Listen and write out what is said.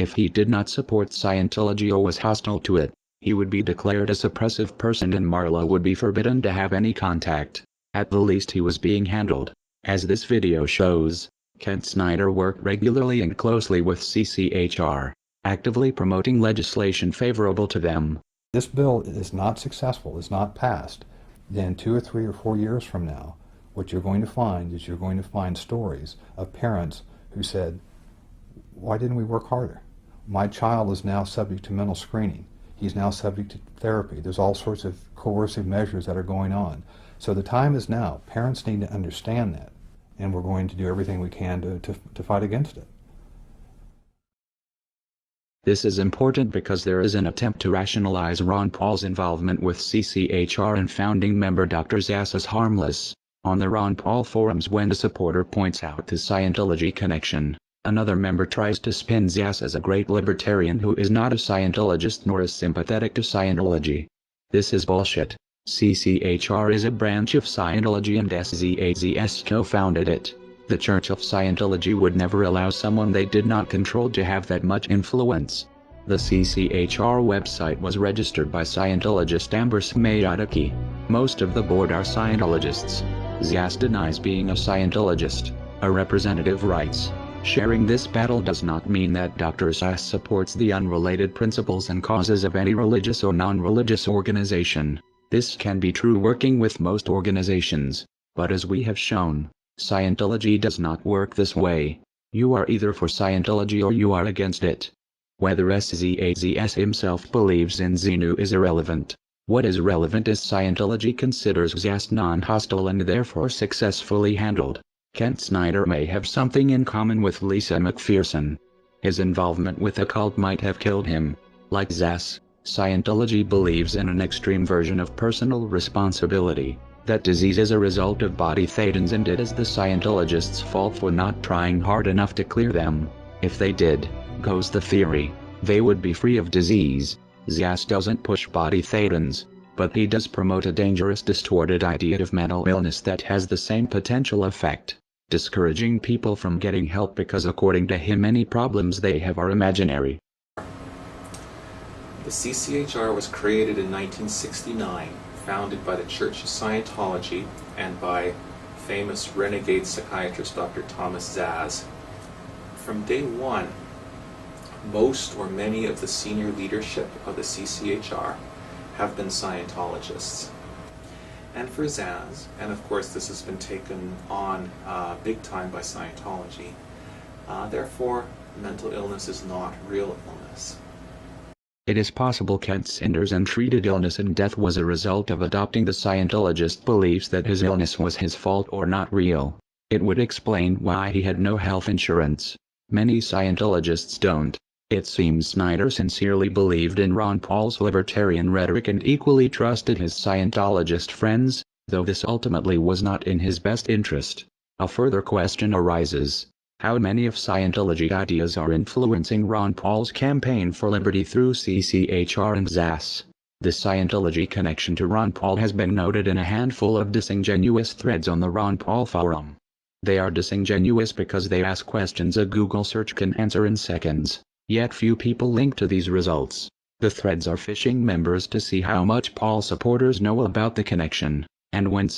If he did not support Scientology or was hostile to it, he would be declared a suppressive person and Marla would be forbidden to have any contact. At the least he was being handled. As this video shows, Kent Snyder worked regularly and closely with CCHR, actively promoting legislation favorable to them. This bill is not successful, is not passed, then 2 or 3 or 4 years from now, what you're going to find is you're going to find stories of parents who said, why didn't we work harder? My child is now subject to mental screening. He's now subject to therapy. There's all sorts of coercive measures that are going on. So the time is now. Parents need to understand that, and we're going to do everything we can to fight against it. This is important because there is an attempt to rationalize Ron Paul's involvement with CCHR and founding member Dr. Zass as harmless. On the Ron Paul forums, when a supporter points out the Scientology connection, another member tries to spin Zass as a great libertarian who is not a Scientologist nor is sympathetic to Scientology. This is bullshit. CCHR is a branch of Scientology and SZAZS co-founded it. The Church of Scientology would never allow someone they did not control to have that much influence. The CCHR website was registered by Scientologist Amber Smayataki. Most of the board are Scientologists. Zass denies being a Scientologist. A representative writes, sharing this battle does not mean that Dr. Zass supports the unrelated principles and causes of any religious or non-religious organization. This can be true working with most organizations, but as we have shown, Scientology does not work this way. You are either for Scientology or you are against it. Whether SZAZS himself believes in Xenu is irrelevant. What is relevant is Scientology considers Zass non-hostile and therefore successfully handled. Kent Snyder may have something in common with Lisa McPherson. His involvement with the cult might have killed him. Like Zass, Scientology believes in an extreme version of personal responsibility. That disease is a result of body thetans and it is the Scientologists' fault for not trying hard enough to clear them. If they did, goes the theory, they would be free of disease. Zass doesn't push body thetans, but he does promote a dangerous distorted idea of mental illness that has the same potential effect, discouraging people from getting help because according to him any problems they have are imaginary. The CCHR was created in 1969. Founded by the Church of Scientology and by famous renegade psychiatrist Dr. Thomas Zass. From day one, most or many of the senior leadership of the CCHR have been Scientologists. And for Zass, and of course this has been taken on big time by Scientology, therefore mental illness is not real illness. It is possible Kent Snyder's untreated illness and death was a result of adopting the Scientologist beliefs that his illness was his fault or not real. It would explain why he had no health insurance. Many Scientologists don't. It seems Snyder sincerely believed in Ron Paul's libertarian rhetoric and equally trusted his Scientologist friends, though this ultimately was not in his best interest. A further question arises. How many of Scientology ideas are influencing Ron Paul's campaign for liberty through CCHR and Zass? The Scientology connection to Ron Paul has been noted in a handful of disingenuous threads on the Ron Paul forum. They are disingenuous because they ask questions a Google search can answer in seconds, yet few people link to these results. The threads are phishing members to see how much Paul supporters know about the connection, and when